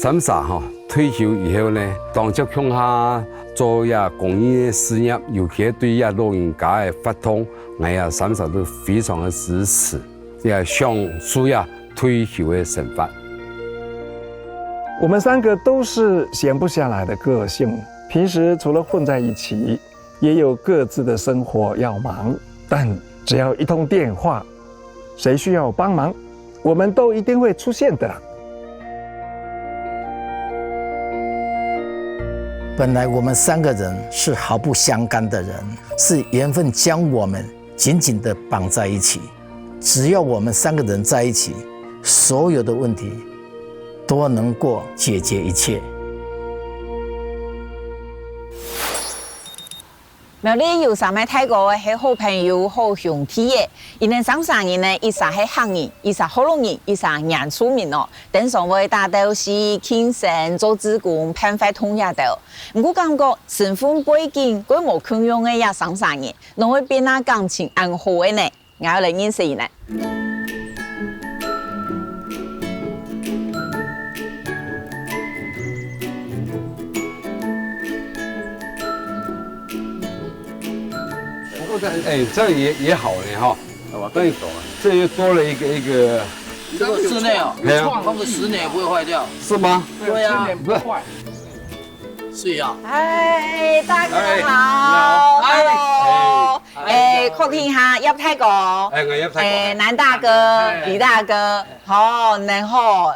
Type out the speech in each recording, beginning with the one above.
三傻哈退休以后呢，当接乡下做公益的事业，尤其对老人家的发通，我三傻都非常的支持，也享受退休的生活。我们3个都是闲不下来的个性，平时除了混在一起，也有各自的生活要忙。但只要一通电话，谁需要帮忙，我们都一定会出现的。本来我们3个人是毫不相干的人，是缘分将我们紧紧地绑在一起。只要我们3个人在一起，所有的问题都能够解决一切。苗栗有三位泰国的好朋友、好兄弟的，因为3人呢，一是汉人，一是福隆人，一是原住民哦。等上位大都是庆生、做子公、攀发通也到。不过感觉身份背景规模共用的也3人，侬会变那感情安好的呢？我要来认识伊呢。这样也好呢哈，对，这又多了一个。这个室内哦，放个10年也不会坏掉，是吗？对啊，不是。是呀。哎，大哥好 ，Hello， 客厅下入泰國，我入泰國。南大哥、李大哥，好，然後。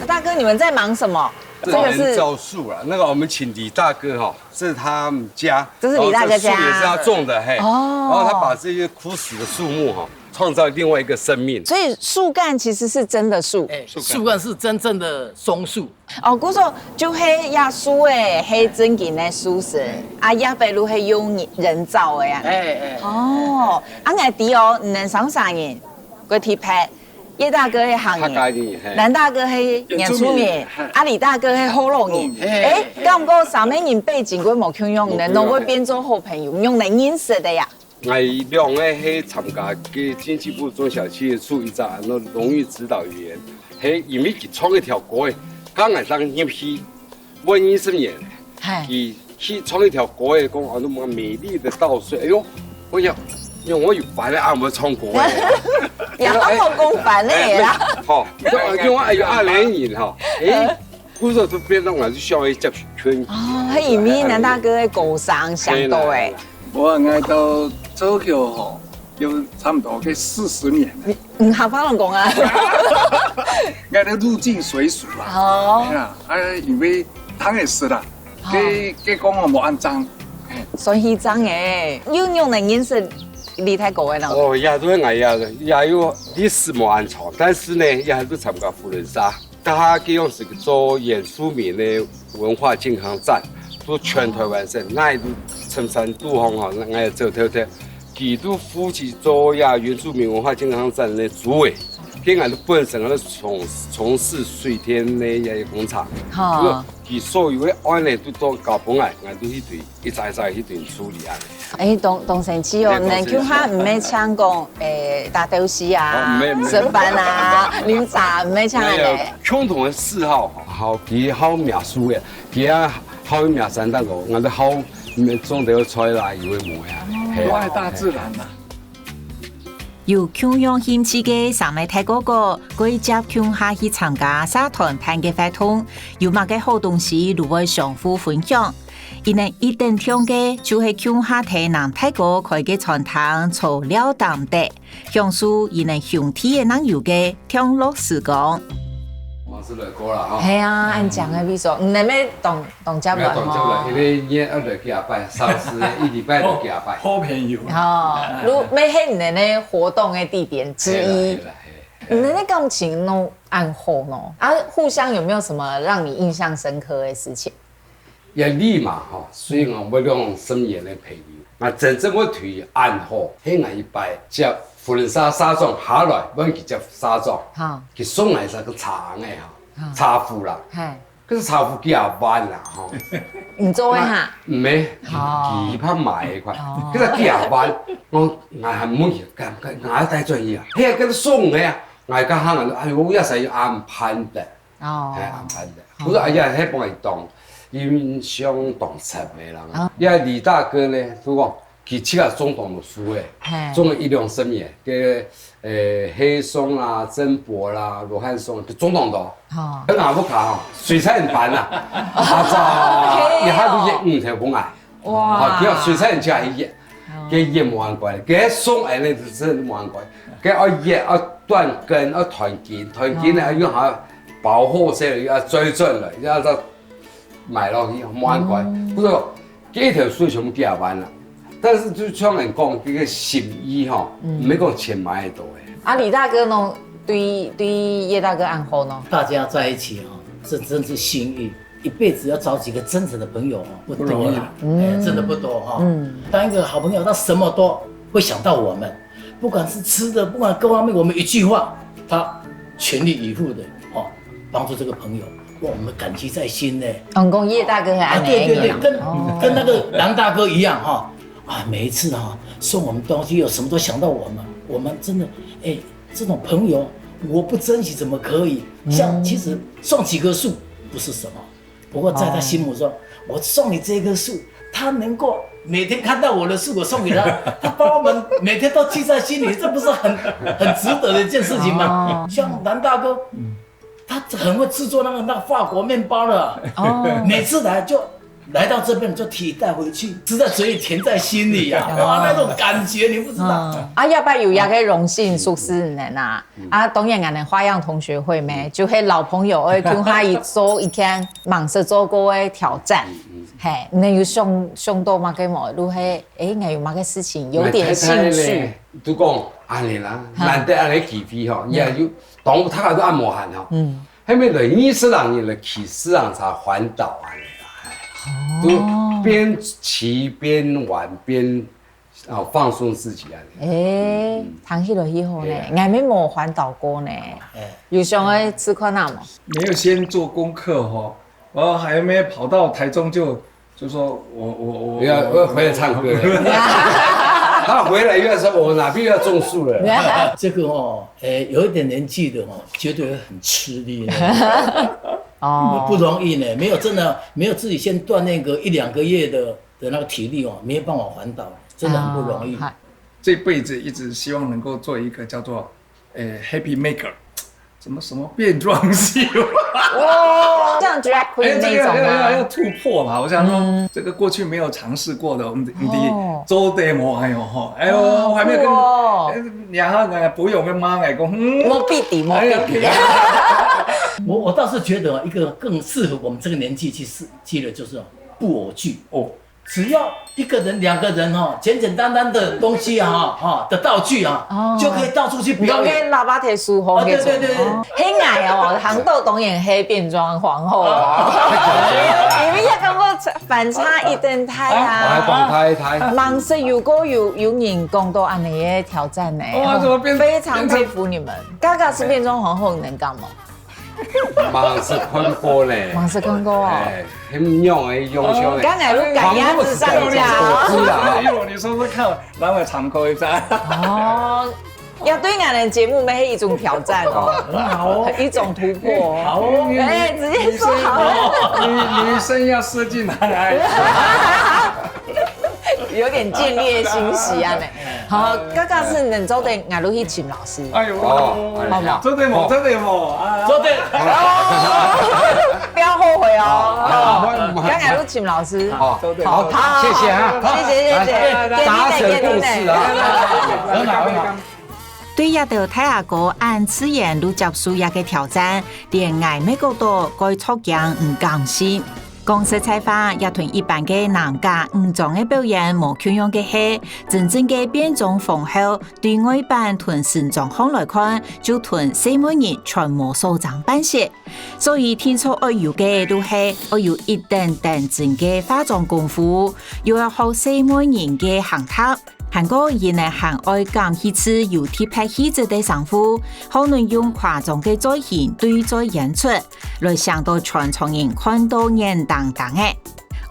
大哥，你们在忙什么？这个是造树了，那个我们请李大哥哈，是他们家，这是李大哥家，树也是他种的嘿。哦。然后他把这些枯死的树木哈，创造另外一个生命。所以树干其实是真的树，树干是真正的松树。哦，古说就黑亚树诶，黑真金的树是，啊亚白路黑用人造的呀。哦，啊我弟哦，能3人，个提拍。叶大哥是行业，南大哥是原住民，啊李大哥是福隆人。哎，咁个3个人背景规模共用的，拢会变做好朋友，用来认识的呀。我2个是参加嘅经济部中小企业处一个荣誉指导员，系因为佢创一条歌嘅，刚来当入去，我20年，佢去创一条歌嘅，讲啊那么美丽的稻穗，哎呦，我想。因为我有烦咧，冇唱歌嘅，有冇公烦咧啦？好，因为我有20年哈，嗰時都變到我就想去接圈。哦，喺前面南大哥嘅歌聲上到誒。我愛到做橋吼，有差唔多嘅40年。唔合法攏講啊？愛到入境隨俗啦。哦。因為湯也是啦，佢講我冇按章。所以章誒，用嚟認識。李泰國嘅啦。哦，也都係也有歷史冇安藏，但是呢，也都參加福倫沙。他佢用是做原住民的文化健康站，做全台灣省，那都深山度紅哈，那也做透透。佢都負責做原住民文化健康站的主委，佢俺都本身係從事水田的工廠。好。佢所有的案例都交本來，俺都去對一再去對處理啊。董成基哦，能叫他唔咩唱講大都市啊、食飯啊、飲茶唔咩唱嘅。共同的嗜好，佢好描述嘅，佢好描山大個，我哋好種到菜啦，有嘅模樣。我愛大自然啊。有共用興趣嘅三位泰國哥，佢接共下去參加社團辦嘅活動，有乜嘅好東西都會相互分享。因為一等聽嘅就係共下睇南泰國開嘅餐廳做料淡的，享受因為兄弟嘅能有嘅聽樂時光。我是來過啦哈。係啊，按講嘅比數，唔係咩動接來哦。因為日來幾下拜，上次一禮拜都幾下拜。好便宜。哦，如咩係你哋活動嘅地點之一。你們的感情都安好喏，啊，互相有沒有什麼讓你印象深刻的事情？也立馬哈，雖然我兩深夜的朋友，啊，真正我對安好，喺我一擺接福倫沙沙莊下來，我去接沙莊，佢送來一個茶嘅哈，茶壺啦，可是差不多加班啦吼。唔做嘅哈？唔係，幾拍埋一塊，佢就加班，我係唔去，我帶專業啊，嘿，嗰啲送嘅啊，我而家可能哎呦，一世要安排的，哦，係安排的，我說哎呀，迄幫佢當，因想當實嘅人，因為李大哥呢，佢講佢七個總統的書誒，總統一兩十年嘅。黑松啦、曾博啦、羅漢松，總統多。哦。喺南福卡吼，水彩人班啦，一下都5條公愛。哇！叫水彩人家一頁，佢冇人管，佢松誒呢真冇人管，佢要斷根，要團結呢要下保護些，要追準了，要到買落去冇人管。不過幾條水全部加班啦。但是就像人講，這個心意吼，唔係講錢買得到嘅。啊，李大哥呢，對葉大哥安好呢？大家在一起哈，这真是幸运，一辈子要找几个真诚的朋友不多啦，真的不多哈。当一个好朋友，他什么都会想到我们，不管是吃的，不管各方面，我们一句话，他全力以赴的哦，帮助这个朋友。哇，我们感激在心呢。讲叶大哥很对对对，跟那个蓝大哥一样哈。啊，每一次哈送我们东西，有什么都想到我们真的这种朋友，我不珍惜怎么可以？像其实送几棵树不是什么，不过在他心目中，我送你这棵树，他能够每天看到我的树，我送给他，他把我们每天都记在心里，这不是很值得的一件事情吗？像蓝大哥，他很会制作那个法国面包的，每次来到这边就提带回去，吃在嘴里，甜在心里呀！哇，那种感覺你不知道。啊，要不有個榮幸屬實人啊！啊，當然我哋花樣同學會咩，就係老朋友誒，叫他一做一件忙着做過嘅挑戰，係，你有想到乜嘅冇？如係我有乜嘅事情有點興趣。都講安尼啦，難得安尼起飛吼，也就當他個都按摩hand吼，後面嚟20人嚟起4人才環島啊！都邊騎邊玩邊放鬆自己啊！談起來以後呢，我沒冇環島過呢，有想去吃看哪嗎？沒有先做功課哈，然後還沒跑到台中就說我要回來唱歌了。他回來又說我哪邊要種樹了。這個有一點年紀的絕對很吃力的。不容易呢，沒有自己先鍛鍊個1-2個月的那個體力沒有辦法環島，真的很不容易。這輩子一直希望能夠做一個叫做Happy Maker， 什麼變裝秀，哇，像 drag queen 那種啊，要突破嘛。我想說，這個過去沒有嘗試過的，我們做 demo 還有哈，哎呦，我還沒有跟然後不用跟媽來講，冇必敵。我倒是覺得一個更適合我們這個年紀去的就是布偶劇哦，只要1個人、2個人簡簡單單的東西的道具就可以到處去表演。用喇叭提書紅嘅對，很矮行到當然係變裝皇後，因為一個反差一定太啊，忙死如果有人講到安尼嘅挑戰呢，非常佩服你們。嘎嘎是變裝皇後能幹嗎？忙是看過咧，忙是看過哦，很用誒，用上誒。剛才都趕鴨子上架哦。一會你說說看，讓我參考一下。哦，要對我哋節目咩一種挑戰哦，好，一種突破。好，直接說好。女生要射進來。有點見獵心喜啊！好，剛剛是能做的，我都去請老師。哎呦，好冇？做對冇？做對冇？做對，不要後悔哦。剛剛都請老師。好，好，謝謝啊，謝謝，達成共識啊。對一道太下哥按自然都接受一個挑戰，連挨美國都該出鏡唔甘心。公司採訪也同一般嘅男家唔種嘅表演冇缺樣嘅係真正嘅變裝皇后，對外版同新狀況來看，就同西門人全無所長辦事。所以天初愛有嘅都係愛有一定真嘅化妝功夫，又要學西門人嘅行頭，韩國人呢很愛講戲子有體拍戲子的生活，可能用誇張嘅造型對在演出，來想到傳統人看到眼當當嘅。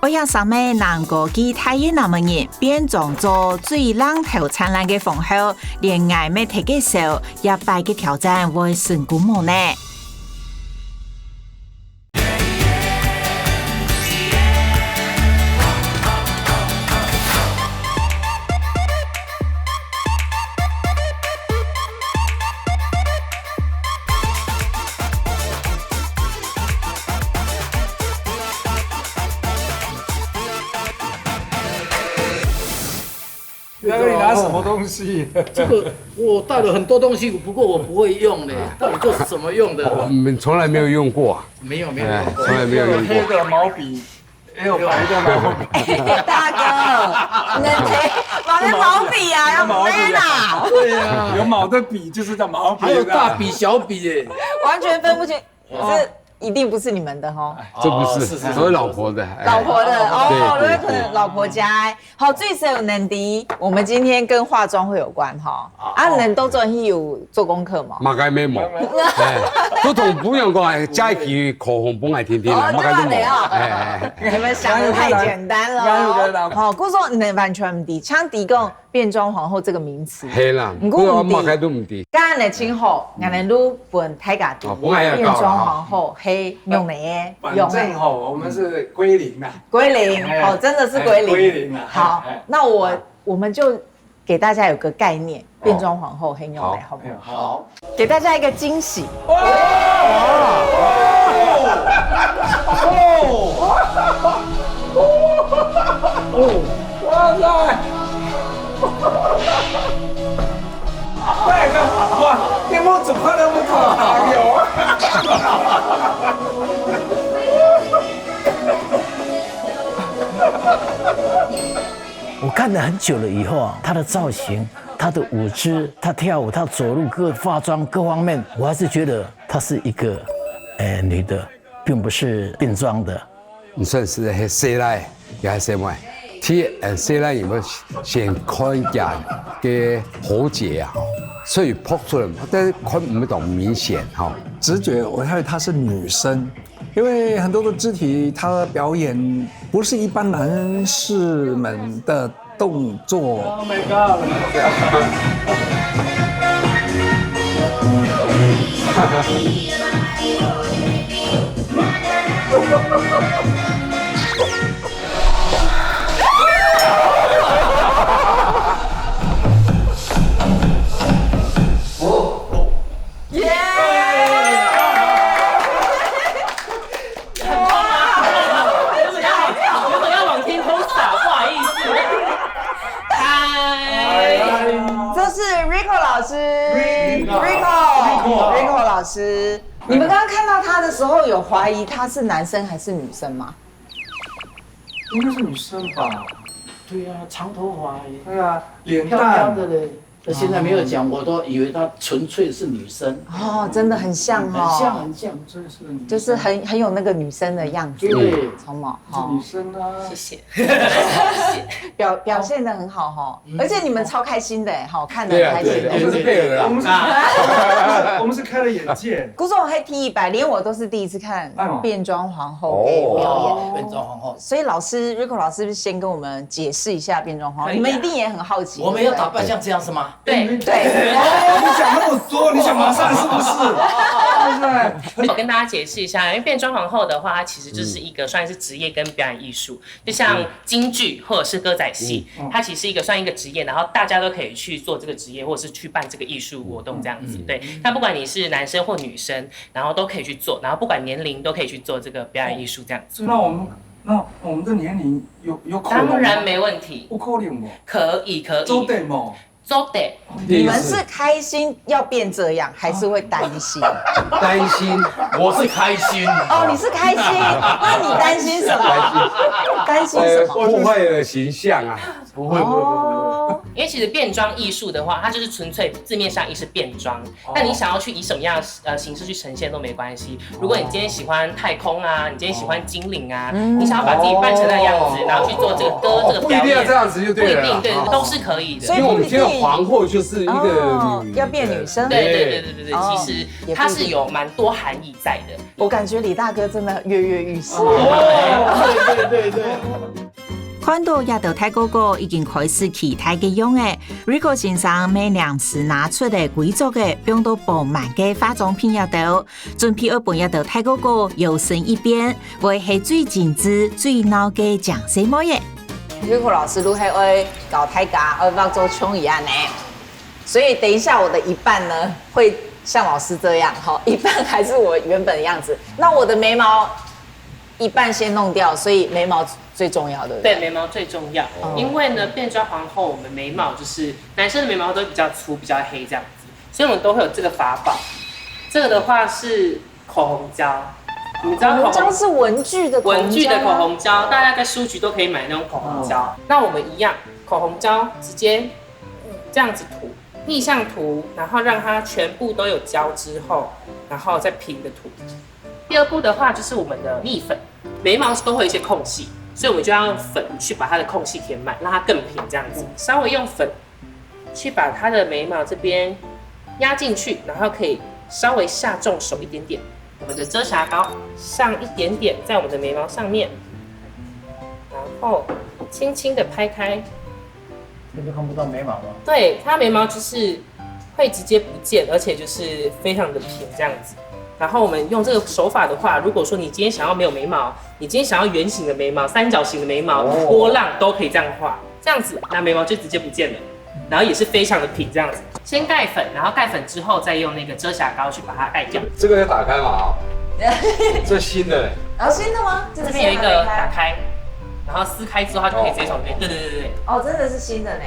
我有上面南國嘅太陽那麼熱，變裝做最浪頭燦爛嘅風後，連嗌咩睇嘅手也擺嘅挑戰會成功冇呢？你拿什么东西？这个我带了很多东西，不过我不会用的，到底这是怎么用的？我们从来没有用过，没有从来没有用过。黑的毛笔，也有白的毛笔。大哥，能提毛筆啊，要毛筆啊？对呀，有毛的笔就是叫毛笔，还有大笔、小笔耶，完全分不清，这一定不是你们的哈。这不是，所有老婆的。老婆的哦，对可能老婆家好，最少有能敌。我们今天跟化妆会有关哈，能都做有做功课嘛？马该没毛，都同不用讲，加一期口红本来天天的，马该都毛。你们想的太简单了。好，故说你完全唔敌，像敌讲变装皇后这个名词，系啦，不过马该都唔敌。刚刚的今后，我们录本太家的变装皇后。用哪耶？反正吼，我们是归零啊。归零哦，真的是归零。归零啊。好，那我们就给大家有个概念，变装皇后黑用哪，好不好？好，给大家一个惊喜。哇塞！那个哇，你们怎么那么可爱哟？我看了很久了以后啊，她的造型、她的舞姿、她跳舞、她走路各化妆各方面，我还是觉得她是一个女的，并不是变装的。唔算是係西來，也係西外。西來有冇先看見嘅好姐啊？所以撲出嚟，但係看唔到明顯哈。直觉我认为她是女生，因为很多的肢体她表演不是一般男士们的动作。Oh my god！ Rico 老师，你们刚刚看到他的时候，有怀疑他是男生还是女生吗？应该是女生吧？对呀，长头发，对啊，脸漂亮蛋的嘞。现在没有讲，我都以为她纯粹是女生。哦，真的很像哦，很像，很像，真是女生，就是很有那个女生的样子。对，超毛，是女生啊。谢谢，表现的很好哈，而且你们超开心的哈，看得很开心。我们是配合啦，我们是开了眼界。古总黑 T100，连我都是第一次看变装皇后给表演。变装皇后，所以老师 Rico 老师先跟我们解释一下变装皇后，你们一定也很好奇。我们要打扮像这样是吗？对。你想那么多，你想马上是不是？我跟大家解释一下，因为变装皇后的话，它其实就是一个算是职业跟表演艺术，就像京剧或者是歌仔戏，它其实是算一个职业，然后大家都可以去做这个职业，或者是去办这个艺术活动这样子。对，那不管你是男生或女生，然后都可以去做，然后不管年龄都可以去做这个表演艺术这样子。那我们的年龄有可能？当然没问题，不可能哦。可以。都得嘛。都得。你们是开心要变这样，还是会担心？担心，我是开心。哦，你是开心，那你担心什么？担心什么？破坏了形象啊！不会。因为其实变装艺术的话，它就是纯粹字面上意是变装，但你想要去以什么样的形式去呈现都没关系。如果你今天喜欢太空啊，你今天喜欢精灵啊，你想要把自己扮成那样子，然后去做这个歌这个表演，不一定要这样子就对了，不一定，对，都是可以的。所以因为我们听到皇后就是一个要变女生，对，其实它是有蛮多含义在的。我感觉李大哥真的跃跃欲试。对。看到亚头太哥哥已經開始期待嘅用嘅 ，Rico 先生每兩次拿出嚟貴族嘅，用到飽滿嘅化妝品亞頭，準備要幫亞頭太哥哥搖身一變，為係最精緻、最鬧嘅講什麼嘢。Rico 老師都係會搞太假，會幫做瓊一樣呢，所以等一下我的一半呢，會像老師這樣，一半還是我原本的樣子。那我的眉毛一半先弄掉，所以眉毛最重要，对不对？对，眉毛最重要，因为呢，变装皇后我们眉毛就是男生的眉毛都比较粗、比较黑这样子，所以我们都会有这个法宝。这个的话是口红胶，你知道口红胶是文具的口红胶吗？文具的口红胶，大家在书局都可以买那种口红胶。那我们一样，口红胶直接这样子涂，逆向涂，然后让它全部都有胶之后，然后再平的涂。第二步的话就是我们的蜜粉，眉毛都会有一些空隙，所以我们就要用粉去把它的空隙填满，让它更平这样子。稍微用粉去把它的眉毛这边压进去，然后可以稍微下重手一点点。我们的遮瑕膏上一点点在我们的眉毛上面，然后轻轻的拍开。这就看不到眉毛了。对，它眉毛就是会直接不见，而且就是非常的平这样子。然后我们用这个手法的话，如果说你今天想要没有眉毛，你今天想要圆形的眉毛、三角形的眉毛、波浪都可以这样画，这样子那眉毛就直接不见了，然后也是非常的平这样子。先盖粉，然后盖粉之后再用那个遮瑕膏去把它盖掉。这个要打开嘛？这新的，然后新的吗？这边有一个打开，然后撕开之后它就可以直接从这边。对。哦，真的是新的呢。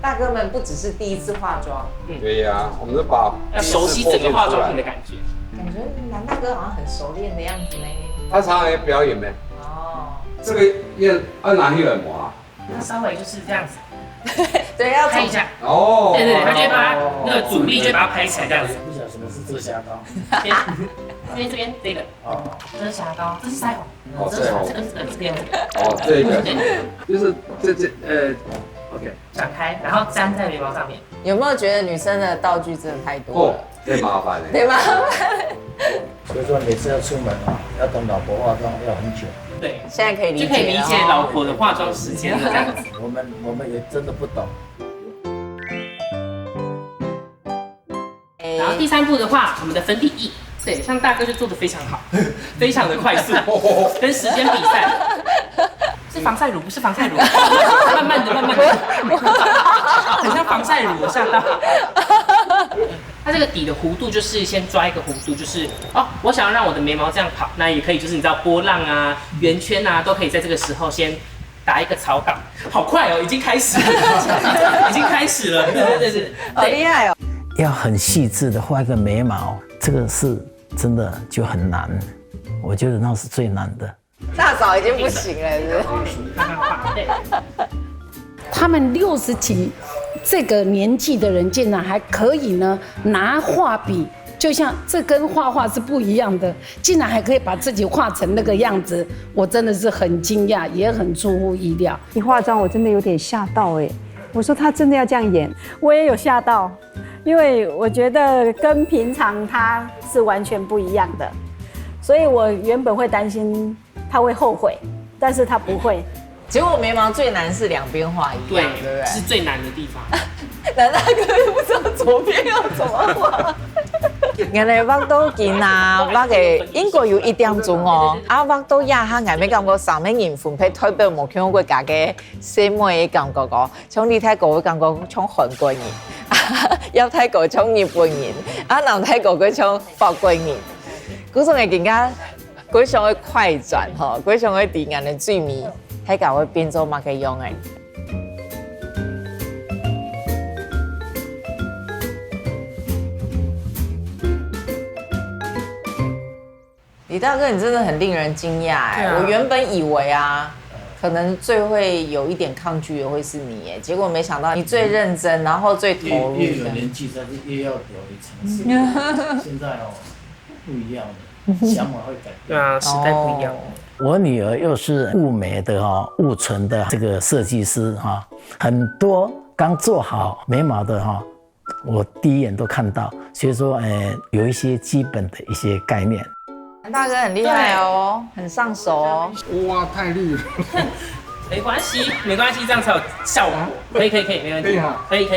大哥们不只是第一次化妆，对呀，我们就把要熟悉整个化妆品的感觉。感觉男大哥好像很熟练的样子呢。他常常也表演呗。哦，这个要拿黑粉膜啊？那稍微就是这样子。对，要拍一下。哦。对，他就会把那个阻力就把它拍起来这样子。不晓得什么是遮瑕膏。这边这个遮瑕膏，这是腮红。哦，腮红。这边。哦，这个。就是OK， 展开，然后粘在眉毛上面。有没有觉得女生的道具真的太多了？太麻烦了。对吗？所以说每次要出门啊，要等老婆化妆要很久。对，现在可以理解，就可以理解老婆的化妆时间了这样子。我们也真的不懂。然后第三步的话，我们的粉底液，对，像大哥就做得非常好，非常的快速，跟时间比赛。是防晒乳，不是防晒乳，慢慢的，很像防晒乳，我吓到。它这个底的弧度就是先抓一个弧度，就是我想要让我的眉毛这样跑，那也可以，就是你知道波浪啊、圆圈啊，都可以在这个时候先打一个草稿。好快哦，已经开始了，已经开始了，对，好厉害哦！要很细致的画一个眉毛，这个是真的就很难，我觉得那是最难的。大嫂已经不行了，是不是？对。他们60几这个年纪的人，竟然还可以呢拿画笔，就像这跟画画是不一样的，竟然还可以把自己画成那个样子，我真的是很惊讶，也很出乎意料。一化妆我真的有点吓到哎，我说他真的要这样演，我也有吓到，因为我觉得跟平常他是完全不一样的，所以我原本会担心他会后悔，但是他不会。结果眉毛最难是两边画一样，对不对？是最难的地方。男大哥又不知道左边要怎么画。原來畫到見啊，畫嘅應該要1點鐘哦。畫到呀下眼尾感覺上面人款配推俾冇見過家嘅細妹嘅感覺個，從你睇過嘅感覺從韓國人，有睇過從日本人，男睇過佢從法國人。嗰種嘅更加，嗰種嘅快轉嗬，嗰種嘅電眼嘅最美，睇教會變做乜嘅樣嘅。李大哥，你真的很令人惊讶哎！我原本以为啊，可能最会有一点抗拒的会是你耶，结果没想到你最认真，然后最投入。越有年纪，但是越要有尝试。现在不一样了，想法会改变。对啊，时代不一样。我女儿又是雾眉的雾唇的这个设计师很多刚做好眉毛的我第一眼都看到，所以说有一些基本的一些概念。南大哥很厉害哦，很上手哦。哇，太绿了。没关系，没关系，这样才有效果。可以，没问题。可以。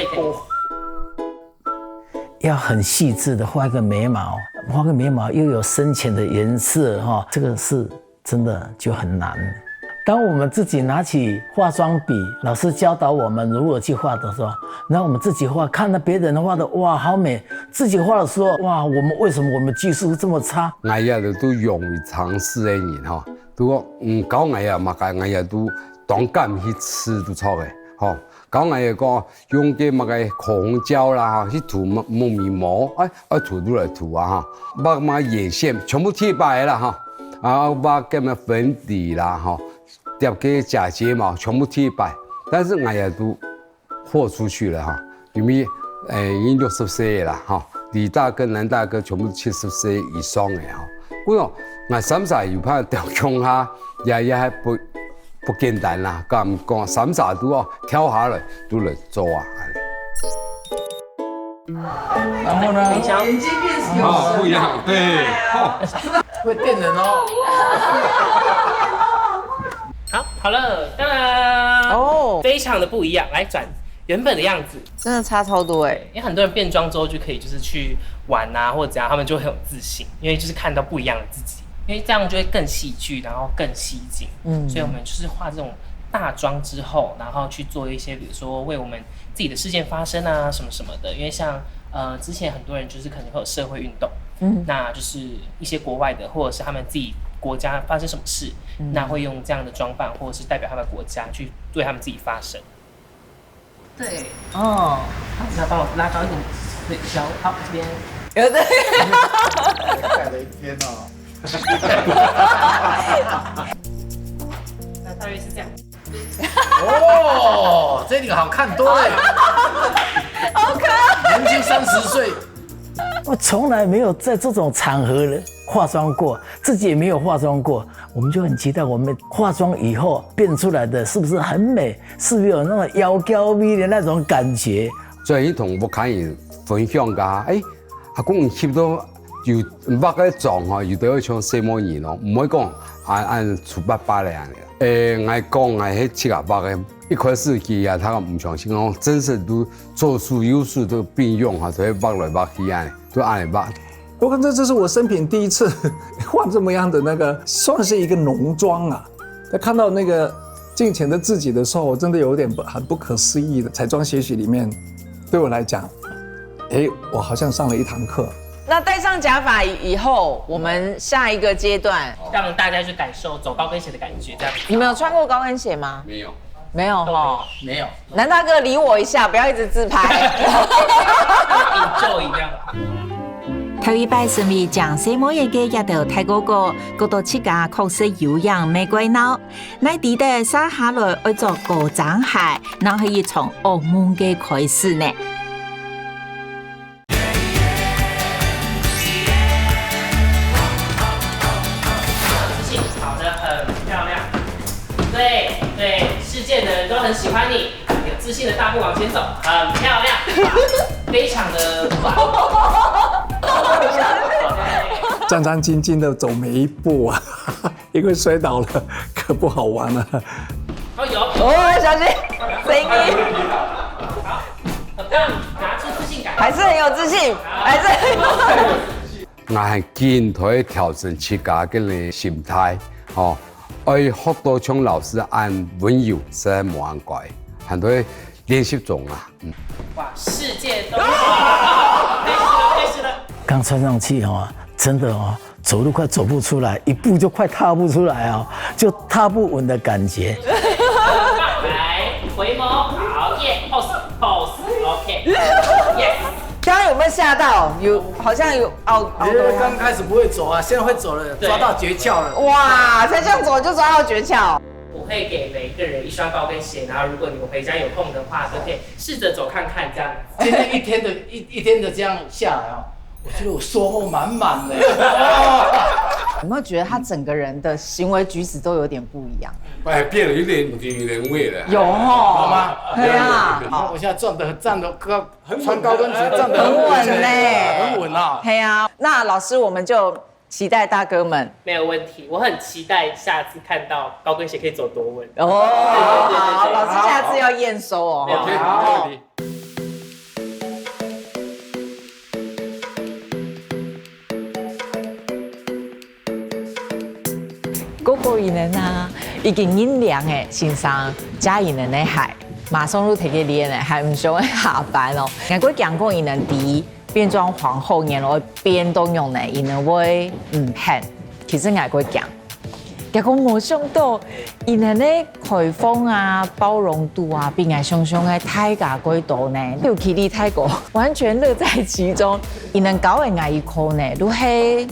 要很细致的画个眉毛，又有深浅的颜色这个是真的就很难。当我们自己拿起化妆笔，老师教导我们如何去画的时候，然后我们自己画，看到别人画的哇好美，自己画的时候哇，为什么我们技术这么差？我也都勇于尝试的人如果搞我也嘛，我也都勇敢去试都错的搞我也讲用个乜个口红胶啦去涂木眉毛，涂都来涂把眼线全部贴白了把个么粉底啦叠个假睫毛全部贴白，但是我也都豁出去了因为已经60岁了李大哥、南大哥全部70岁以上的我三十又怕掉胸也还不简单啦，讲三十都要跳下来都来做然后呢？眼睛变小，不一样，对，会电人哦。好了，当然非常的不一样。来转原本的样子，真的差超多哎！因为很多人变装之后就可以就是去玩或者怎样，他们就会很有自信，因为就是看到不一样的自己，因为这样就会更戏剧，然后更吸睛。所以我们就是画这种大妆之后，然后去做一些，比如说为我们自己的事件发声什么什么的。因为像之前很多人就是可能会有社会运动，那就是一些国外的或者是他们自己国家发生什么事，那会用这样的装扮或者是代表他们国家去对他们自己发声。对，那帮我拉高一点腿小，好，这边。对。改了一天那大约是这样。这个好看多了，好可爱，年轻30岁。我从来没有在这种场合化妆过，自己也没有化妆过，我们就很期待我们化妆以后变出来的是不是很美，是不是有那种妖娇美的那种感觉。所以同我看人分享噶，阿公翕到又唔捌个妆又都要像什麼人咯，唔可以講按粗巴巴嚟樣嘅。我講我係7-8個，一開始佢他唔相信講，真是都做術有術都並用所以捌來捌去樣，都按嚟捌。我看这是我生平第一次画这么样的那个，算是一个浓妆啊。在看到那个镜前的自己的时候，我真的有点很不可思议的。彩妆学习里面，对我来讲，我好像上了一堂课。那戴上假发以后，我们下一个阶段让大家去感受走高跟鞋的感觉，这样。你们有穿过高跟鞋吗？没有，没有没有。南大哥理我一下，不要一直自拍。enjoy 这样。头一摆成为讲什么嘢嘅一道泰哥哥，嗰度切架確實有樣玫瑰腦。乃記得撒下來愛做高踭鞋，那可以從澳門嘅開始呢。跑得很漂亮，对，世界的人都很喜欢你，有自信的大步往前走，很漂亮，非常的战战兢兢的走每一步啊，因为摔倒了可不好玩了。小心，声音。好，很棒，拿出自信感，还是很有自信，还是很有自信。我係堅推調整自家嘅心態，愛學到像老師按溫柔，實在冇按怪，很多練習中啊。哇，世界都開始了。剛穿上去真的走路快走不出來，一步就快踏不出來就踏不穩的感覺。來回眸，好耶 ，pose，OK， yes。刚刚有没有吓到？好像有凹。刚开始不会走啊，现在会走了，抓到诀窍了。哇，才这样走就抓到诀窍。我我会给每一个人一双高跟鞋，然后如果你们回家有空的话，都可以试着走看看这样。今天一天的这样下来啊，我觉得我收获满满的。有没有觉得他整个人的行为举止都有点不一样？哎，变得有点女人味了。有哦，好吗？对啊，我现在站得高，穿高跟鞋站得很稳呢，很稳啊。对啊，那老师我们就期待大哥们没有问题，我很期待下次看到高跟鞋可以走多稳。哦。好，老师下次要验收哦。OK， 好。哥哥伊人啊，已经阴凉诶，先生加伊人的海，马上都摕去练诶，还唔想下班哦。外国讲过伊人伫变装皇后，然后变动用呢，伊人会骗。其實外國講，結果冇想到，伊人咧開放啊、包容度啊，比外想象嘅太加幾多呢？尤其你泰國完全樂在其中，伊人搞嘅外褲呢，都係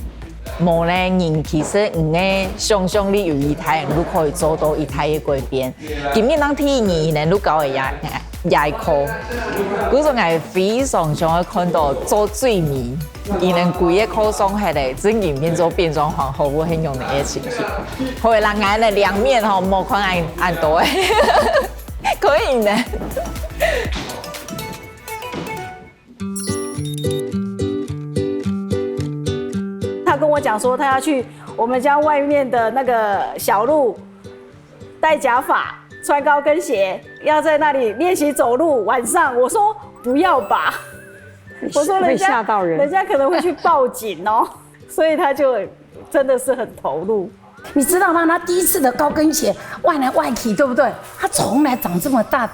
冇咧人其實唔嘅想象力有一台，都可以做到一台嘅改變。今日當天伊人都搞嘅野褲，嗰種係非常想要看到做最美。伊能规个口送下来，真影片做变装皇后，我很用的一情绪，会让俺的两面吼莫看按多诶，可以呢。他跟我讲说，他要去我们家外面的那个小路，戴假发，穿高跟鞋，要在那里练习走路。晚上我说不要吧。我说人家吓到人家可能会去报警哦，所以他就真的是很投入。你知道吗？他第一次的高跟鞋外来外去，对不对？他从来长这么大，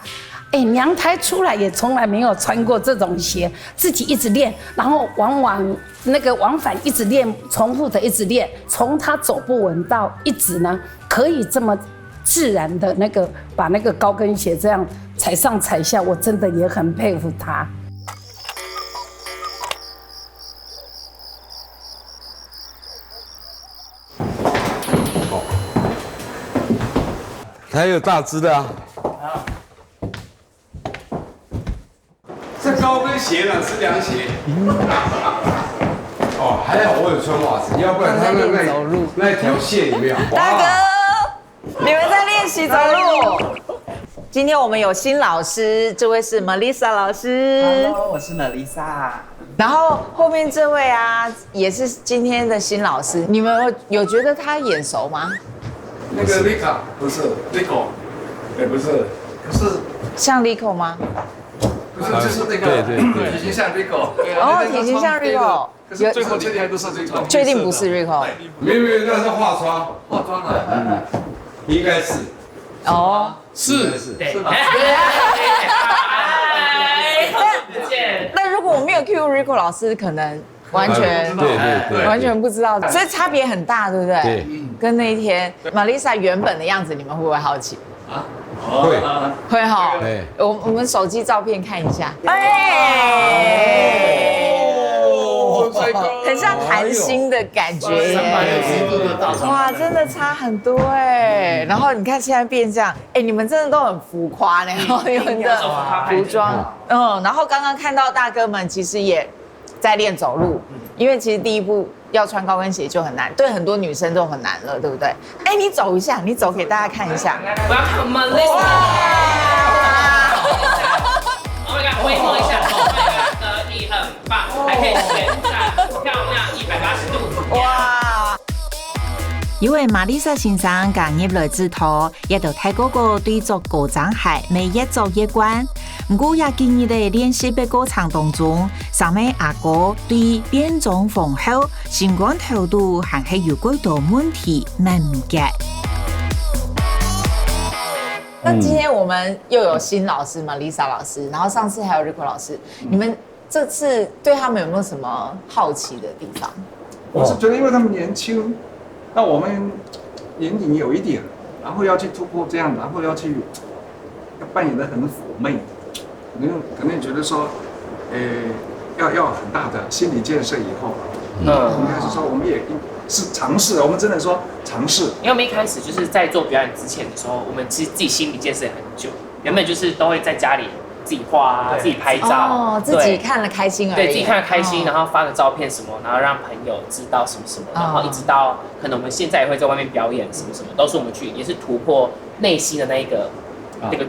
娘胎出来也从来没有穿过这种鞋，自己一直练，然后往返一直练，重复的一直练，从他走不稳到一直呢可以这么自然的把那个高跟鞋这样踩上踩下，我真的也很佩服他。还有大只的啊。这高跟鞋呢是凉鞋。哦，还好我有穿袜子，要不然他那条线有没有？大哥，你们在练习走路。今天我们有新老师，这位是 Melissa 老师。Hello， 我是 Melissa。然后后面这位啊，也是今天的新老师。你们有觉得他眼熟吗？那个 Rico 不是 Rico， 也不是，可是像 Rico 吗？不是，就是那个对，体型像 Rico。哦，体型像 Rico。可是最后确定还不是 Rico。确定不是 Rico。没有，那是化妆。化妆了，应该是。哦，是。那如果我没有 Q Rico 老师，可能完全完全不知道，所以差别很大，对不对？对。跟那一天 Melissa 原本的样子，你们会不会好奇？会哈。我们手机照片看一下。很像韩星的感觉耶！哇，真的差很多哎。然后你看现在变这样，你们真的都很浮夸呢，你们的服装，然后刚刚看到大哥们其实也在练走路，因为其实第一步要穿高跟鞋就很难，对很多女生都很难了，对不对？你走一下，你走给大家看一下。我要看 Melissa。挥霍一下，可以很棒，还可以旋转漂亮180度。哇！因為瑪麗莎先生嘅業內之徒，亦都睇嗰個對做高踭鞋未越做越慣。不過也建議你練習嘅過程當中，上面阿哥對變裝皇后情感態度還係有幾多問題難解。那今天我们又有新老师嘛 ，Lisa 老师，然后上次还有 Rico 老师，你们这次对他们有没有什么好奇的地方？我是觉得，因为他们年轻，那我们年龄有一点，然后要去突破这样，然后要扮演得很妩媚，可能觉得说，要很大的心理建设以后，应该是说我们也是尝试，我们真的说尝试。因为我们一开始就是在做表演之前的时候，我们其实自己心里建设很久，原本就是都会在家里自己画啊，自己拍照，哦，自己看了开心而已。对，自己看了开心，然后发个照片什么，然后让朋友知道什么什么，然后一直到可能我们现在也会在外面表演什么什么，都是我们去也是突破内心的那个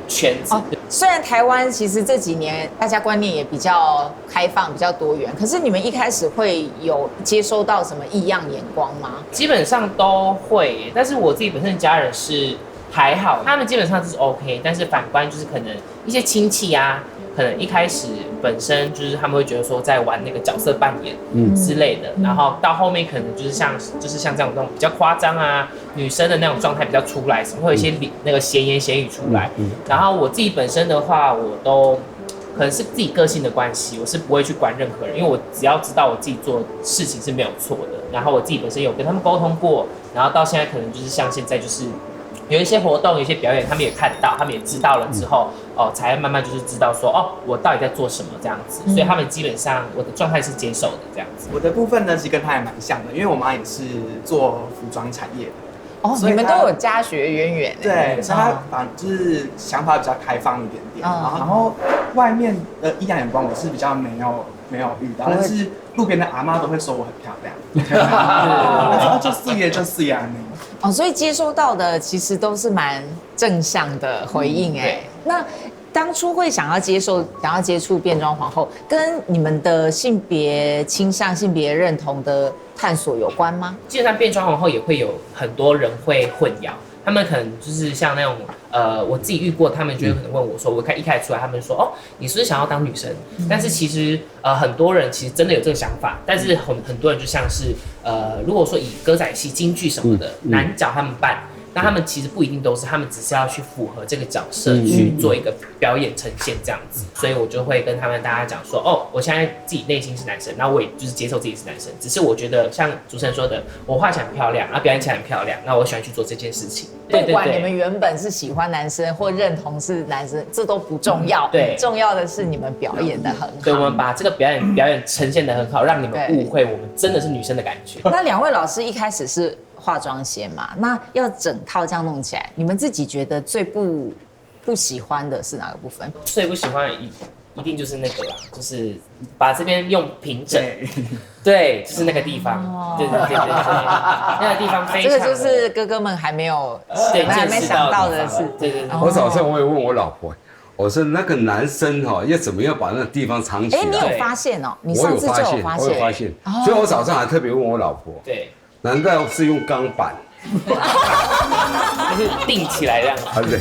圈子。虽然台湾其实这几年大家观念也比较开放、比较多元，可是你们一开始会有接收到什么异样眼光吗？基本上都会，但是我自己本身的家人是还好，他们基本上就是 OK， 但是反观就是可能一些亲戚啊，可能一开始本身就是他们会觉得说在玩那个角色扮演之类的，然后到后面可能就是像这种比较夸张啊，女生的那种状态比较出来，会有一些那个闲言闲语出来。然后我自己本身的话，我都可能是自己个性的关系，我是不会去管任何人，因为我只要知道我自己做事情是没有错的，然后我自己本身有跟他们沟通过，然后到现在可能就是像现在就是有一些活动、有一些表演，他们也看到，他们也知道了之后，才慢慢就是知道说，我到底在做什么这样子。所以他们基本上我的状态是接受的这样子。我的部分呢，其实跟他也蛮像的，因为我妈也是做服装产业的。你们都有家学渊源。对，所以他就是想法比较开放一点点。然后外面的异样眼光我是比较没有遇到，但是路边的阿嬷都会说我很漂亮。就是呀。所以接收到的其实都是蛮正向的回应哎。那当初会想要接触变装皇后，跟你们的性别倾向、性别认同的探索有关吗？基本上变装皇后也会有很多人会混淆，他们可能就是像那种我自己遇过，他们就会可能问我说，我一开始出来，他们说你是不是想要当女生？但是其实很多人其实真的有这个想法，但是很多人就像是如果说以歌仔戏、京剧什么的男角他们扮。那他们其实不一定都是，他们只是要去符合这个角色去做一个表演呈现这样子，所以我就会跟他们大家讲说，我现在自己内心是男生，然后我也就是接受自己是男生，只是我觉得像主持人说的，我画起来很漂亮，然后表演起来很漂亮，那我喜欢去做这件事情。不管你们原本是喜欢男生或认同是男生，这都不重要，对，重要的是你们表演得很好。对，我们把这个表演呈现得很好，让你们误会我们真的是女生的感觉。那两位老师一开始是化妆先嘛，那要整套这样弄起来，你们自己觉得最不喜欢的是哪个部分？最不喜欢的一定就是那个啦，就是把这边用平整，对，就是那个地方，对，那个地方非常。这个就是哥哥们还没想到的事。对。我早上我也问我老婆，我说那个男生要怎么样把那个地方藏起来？你有发现哦？你上次就有发现，我有发现，所以我早上还特别问我老婆，对。难道是用钢板？就是定起来这样。对。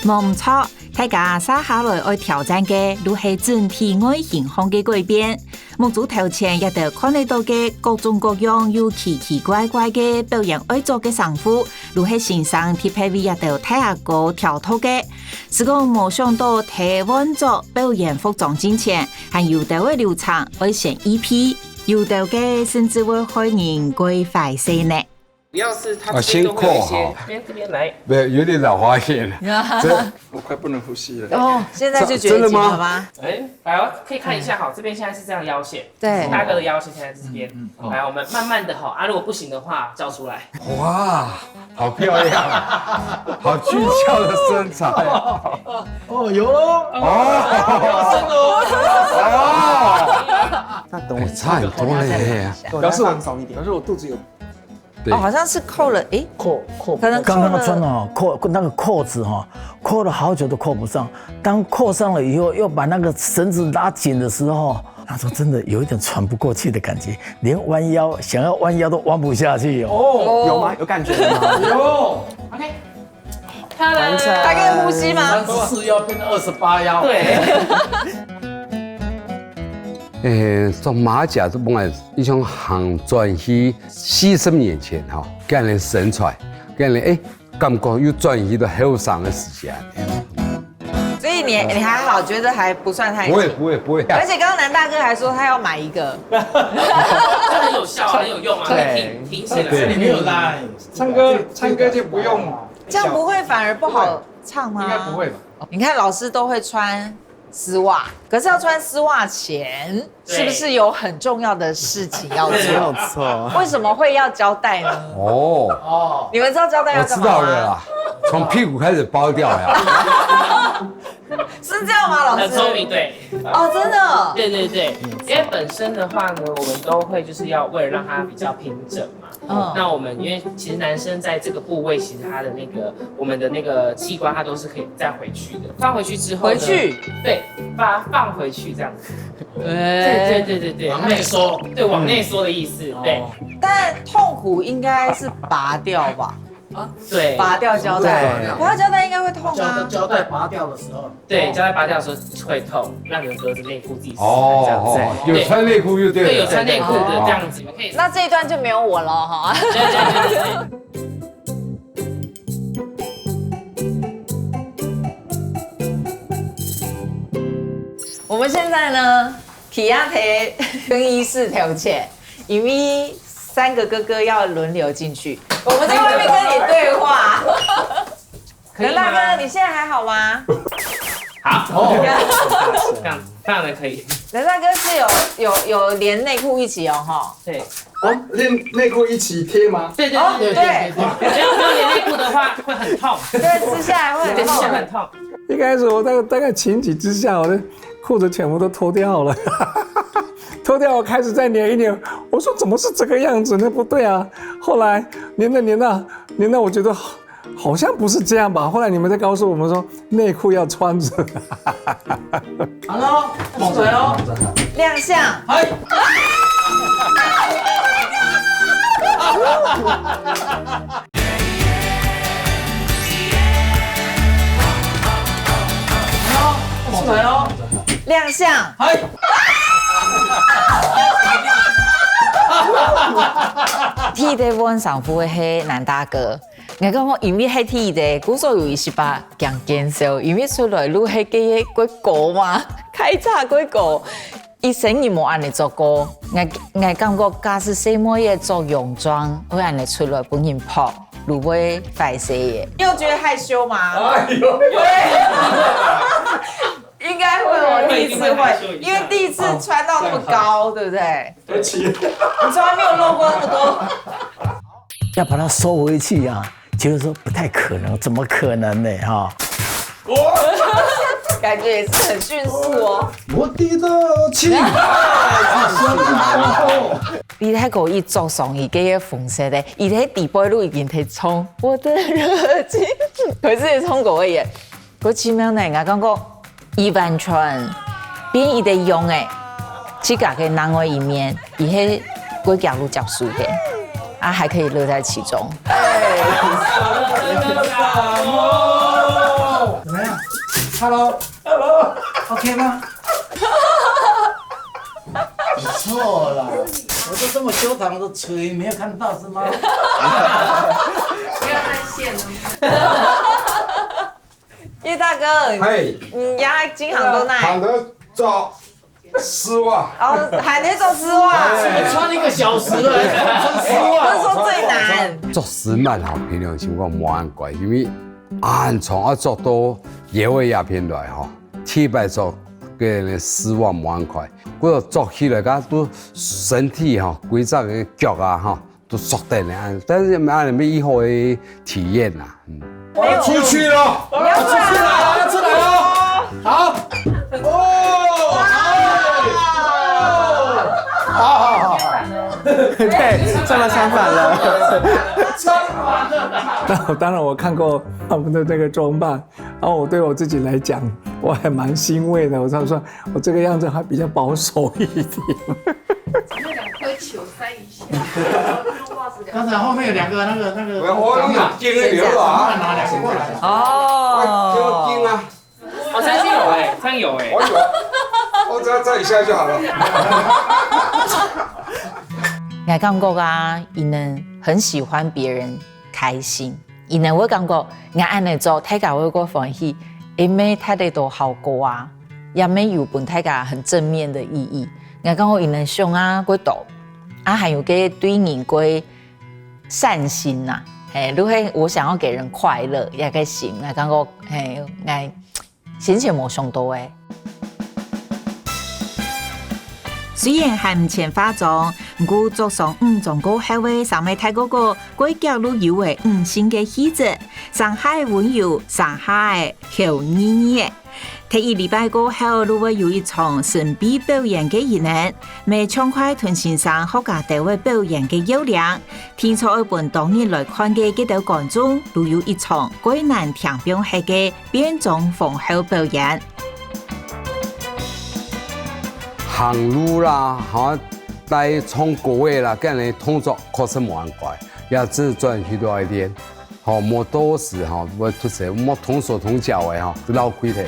冇錯，大家接下來要挑戰嘅，都係整體外形方嘅改變。目組頭前亦都看得到嘅各種各樣又奇奇怪怪嘅表演愛做嘅衫褲，都係先生貼配亦都睇下個挑套嘅。只講冇想到台灣做表演服裝之前，還有的會流程會選一批。有的嘅甚至會開人歸快些呢。要是他先扣好，这边来，对，有点老花眼了，我快不能呼吸了。现在就觉得紧了吗？来，可以看一下哈，这边现在是这样腰线，对，大哥的腰线现在是这边。来，我们慢慢的哈，如果不行的话，叫出来。哇，好漂亮，好俊俏的身材。那等我差很多嘞，表示我少一点，表示我肚子有。好像是扣了，扣，可能刚刚穿扣那个扣子扣了好久都扣不上。当扣上了以后，又把那个绳子拉紧的时候，那时候真的有一点喘不过气的感觉，连想要弯腰都弯不下去有吗？有感觉吗？有。OK。完成。还可以呼吸吗？34腰变成28腰。对。做马甲这本来一种行转去牺牲眼前给人神采，给人感觉又转移到后上的时间。所以你还好，觉得还不算太紧。不会。而且刚刚南大哥还说他要买一个，这很有效，很有用啊，挺起来。对，没有拉。唱歌就不用。这样不会反而不好唱吗？应该不会吧？你看老师都会穿丝袜，可是要穿丝袜前，是不是有很重要的事情要做？没有错。为什么会要胶带呢？哦，你们知道胶带要我知干嘛吗？道了啦，从屁股开始包掉呀。是这样吗，老师？很聪明，对。哦，真的。对对对，因为本身的话呢，我们都会就是要为了让它比较平整嘛。那我们因为其实男生在这个部位，其实他的那个我们的那个器官，它都是可以再回去的。放回去之后，回去，对，把它放回去这样子。对，往内缩，对，往内缩的意思，对。但痛苦应该是拔掉吧？对，拔掉胶带，拔掉胶带应该会痛啊。胶带拔掉的时候，对，胶带拔掉的时候会痛，让你们隔着内裤自己撕这样子。有穿内裤就对了。对，有穿内裤的这样子，可以。那这一段就没有我了哈。对。我们现在呢，皮亚提更衣室调解，因为3个哥哥要轮流进去，我们在外面跟你对话。任大哥，你现在还好吗？好，这样当然可以。任大哥是有连内裤一起哦，哈。对。哦，连内裤一起贴吗？对。没有连内裤的话会很痛。对，撕下来会很痛。很痛。一开始我大概情急之下，我的裤子全部都脱掉了，脱掉我开始再粘一粘，我说怎么是这个样子呢？不对啊！后来粘到，我觉得好像不是这样吧。后来你们在告诉我们说内裤要穿着。好喽，猛水喽，亮相。嗨。猛水喽，亮相。嗨。剃的阮丈夫的迄男大哥，我讲我因为迄剃的，古时候有18强减少，因为出来愈迄个鬼狗嘛，开叉鬼狗，伊生意无安尼做过，我感觉假使细妹的做泳装，会安尼出来本人泡，如会坏死的。你有觉得害羞吗？哎呦，应该会，我第一次会，因为第一次穿到那么高，对不对？对不起，你从来没有露过那么多。要把它收回去啊，觉得说不太可能，怎么可能呢？哈，感觉也是很迅速哦。我的情，你睇个伊作上伊嘅粉色的，伊喺底杯路已經睇衝我的熱情，佢自己衝過嘅，嗰奇妙呢，我感覺伊完全變伊哋用嘅，自家嘅人嘅一面，伊喺嗰條路教書嘅，啊還可以樂在其中。怎麼樣 ？Hello，OK 嗎？不錯啦，我都這麼修長的腿，沒有看到是嗎？不要再線了。葉大哥，嘿，你家經常都那？喊得做絲襪。哦，喊你做絲襪，穿1個小時了，穿絲襪。我是說最難。做絲襪吼，平常情況冇咁貴，因為按從做到野味鴉片來吼，鐵白做嘅絲襪冇咁快，嗰個做起來噶都身體吼，規則嘅腳啊吼，都熟得呢，但是按你們以後的體驗啦，我要出去了，我要出去了，要出來了，好，好，对，这么相反了。当然我看过他们的这个装扮，然后我对我自己来讲，我还蛮欣慰的。我常说，我这个样子还比较保守一点。那2颗球塞一下。刚才后面有2個那個，我用金的牛啊，拿2個過來。哦，金啊，哦，这有哎，这样有哎，我有，我只要再一下就好了。我感觉啊，伊能很喜欢别人开心，伊能我感觉我安尼做，大家会过欢喜，因为他哋都好过啊，也没有本大家很正面的意义。我感觉伊能想啊，过度啊，还有个对人过善心呐，如果我想要给人快乐，也个行，我感觉我心情无上多诶。虽然还唔前化妆，不过做上5种歌后的上尾泰哥哥改革旅游的5星嘅气质，上海温柔，上海好腻腻。第一礼拜过后，如果有一场神秘表演嘅艺人，未畅快屯先生客家地位表演嘅优良，天初日本当日来看嘅几道观众，如有一场鬼难听兵系嘅变装丰厚表演。行路啦，哈，带唱歌的啦，跟人动作确实冇咁怪，要自转去多一点，好莫多事哈，我就是莫同手同脚的哈，老鬼的。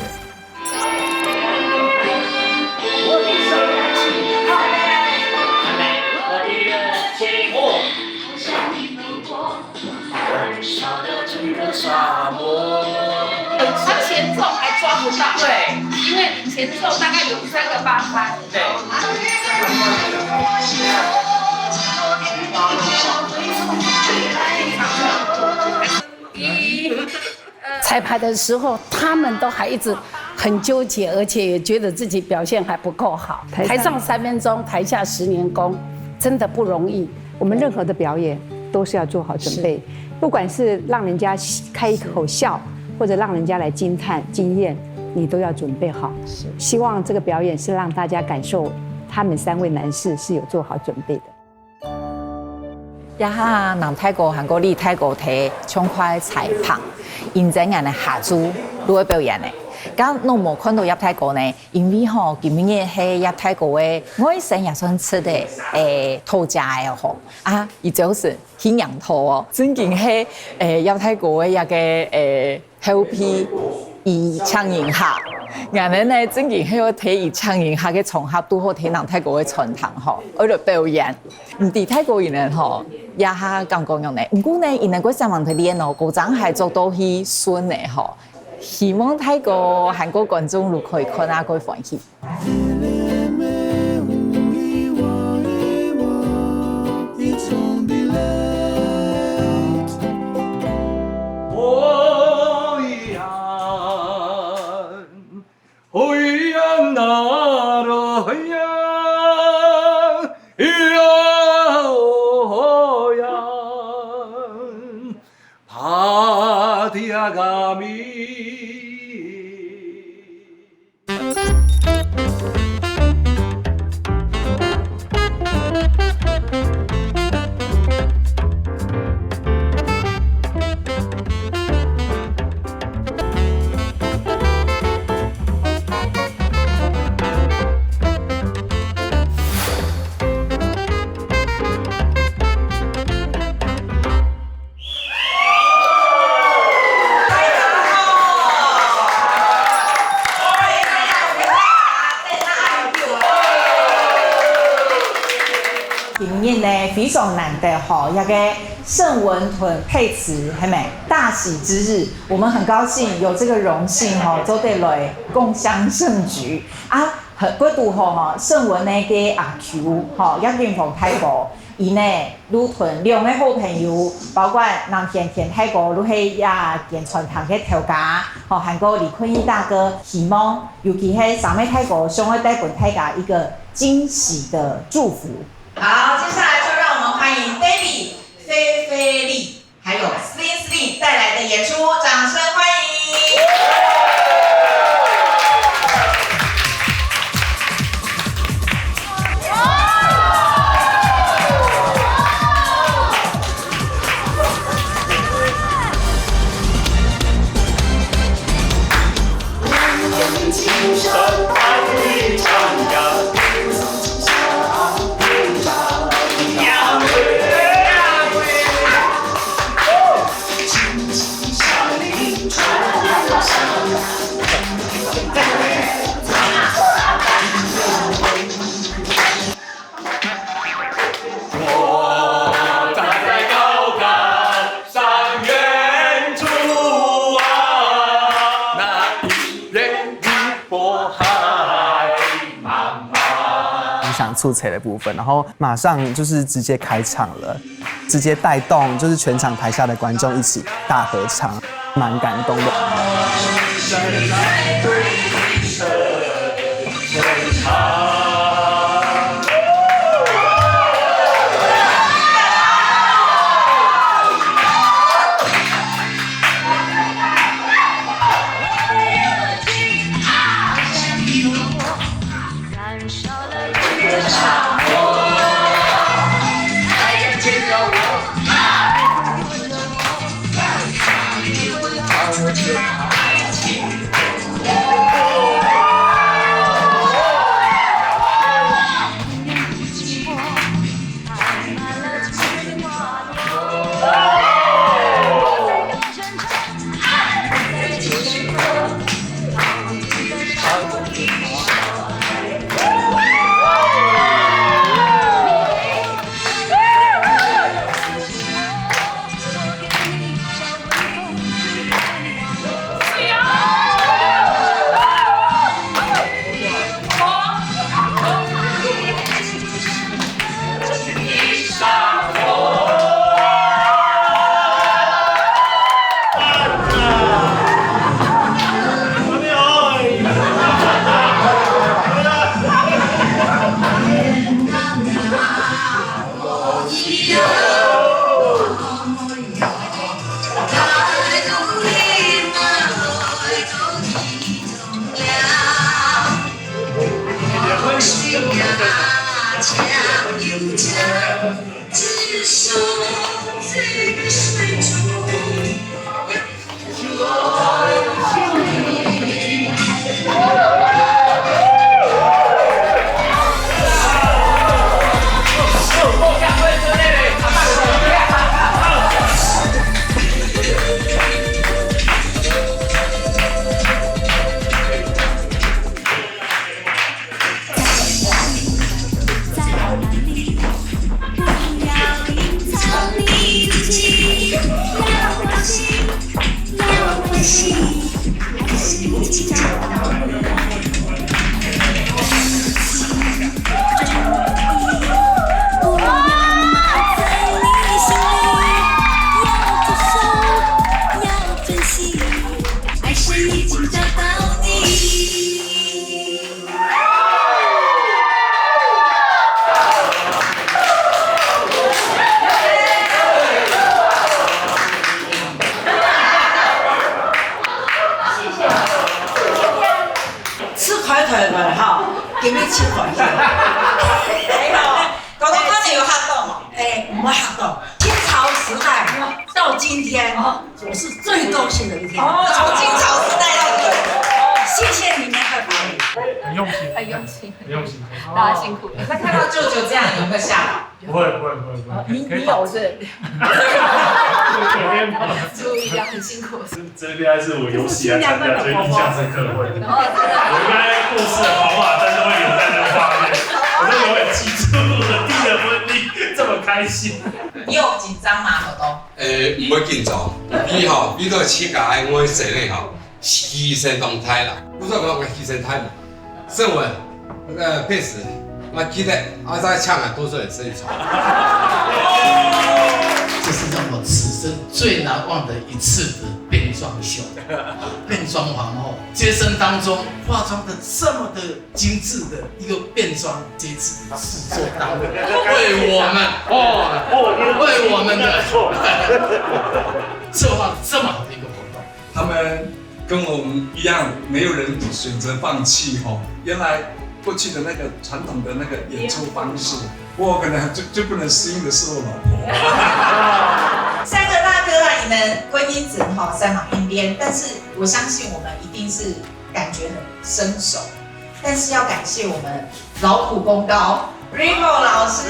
他前奏还抓不到，对，因为前奏大概有3个8拍，对。彩排的时候，他们都还一直很纠结，而且也觉得自己表现还不够好。台上3分钟，台下10年功，真的不容易。我们任何的表演都是要做好准备，不管是让人家开一口笑，或者让人家来惊叹、惊艳，你都要准备好。是，希望这个表演是让大家感受他们3位男士是有做好准备的。呀哈，南泰国、韩国、李泰国提畅快彩排，认真人的下注如何表演呢？咁我冇看到入泰國呢，因為吼今日係入泰國嘅外省也算出的土家嘅吼啊，伊就是顯陽土哦，真正係入泰國嘅一個後批以唱迎下，然後呢真正係要睇以唱迎下嘅場合都好睇南泰國嘅傳統吼，喺度表演，唔啲泰國人吼也下咁講樣呢，唔過呢，因為嗰3萬嘅練哦，嗰陣係做到去順嘅吼。希望泰國、韓國觀眾都可以看下佢歡喜。非常难得哈，一个盛文屯配词，系咪？大喜之日，我们很高兴有这个荣幸哈，做得来共襄盛举啊！嗰度哈，盛文呢嘅阿 Q 哈，一件from泰國，而呢旅屯2位好朋友，包括南田泰國，都係也健傳堂嘅頭家，和韓國李坤義大哥，希望尤其係3位泰國，想要帶俾大家一個驚喜的祝福。好，接下來就讓我們歡迎 David 菲菲利，還有 Sling 帶來的演出，掌聲歡迎！促成的部分，然后马上就是直接开场了，直接带动就是全场台下的观众一起大合唱，蛮感动的。大家辛苦了。那看到舅舅这样，有没有吓到？不会。你有是？注意要很辛苦。这应该是我有史以来参加最印象深刻的会。我应该过世的跑马灯都会留在这个画面，我都永远记住我弟的婚礼这么开心。你有紧张吗？豆豆？唔会紧张，你都起解我生咧牺牲动态啦，不说我牺牲态嘛，声纹配饰，我记得再唱啊，多数人生床。这是让我此生最难忘的一次的变装秀。变装皇后接生当中化妆的这么的精致的一个变装这次制作单位为我们的策划这么好的一个活动，他们跟我们一样，没有人选择放弃哦。原来过去的那个传统的那个演出方式，我可能最不能适应的是我老婆。三个大哥啊，你们婚姻只在马边边，但是我相信我们一定是感觉很生熟，但是要感谢我们劳苦功高 Rico 老师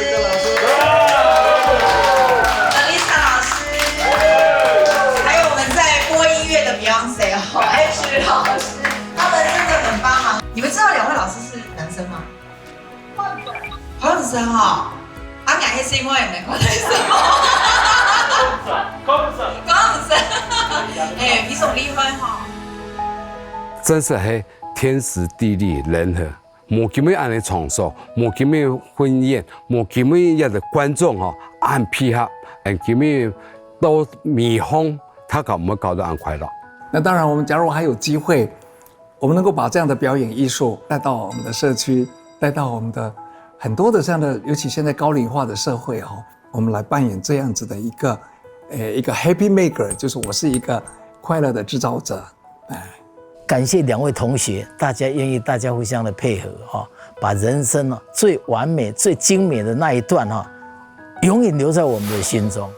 ，Melissa 老师，还有我们在播音乐的 Beyonce H 老师，他们真的很帮忙。你们知道两位老师是男生吗？黄子生哈，阿雅是因为没关系。公子，哎，你从离婚哈，真是天时地利人和，冇咁样安尼创作，冇咁样婚宴，冇咁样的观众按配合，咁样都迷哄，他搞我们搞得很快乐。那当然，我们假如还有机会，我们能够把这样的表演艺术带到我们的社区，带到我们的很多的这样的，尤其现在高龄化的社会我们来扮演这样子的一个 happy maker， 就是我是一个快乐的制造者。感谢两位同学，大家互相的配合把人生最完美、最精美的那一段永远留在我们的心中。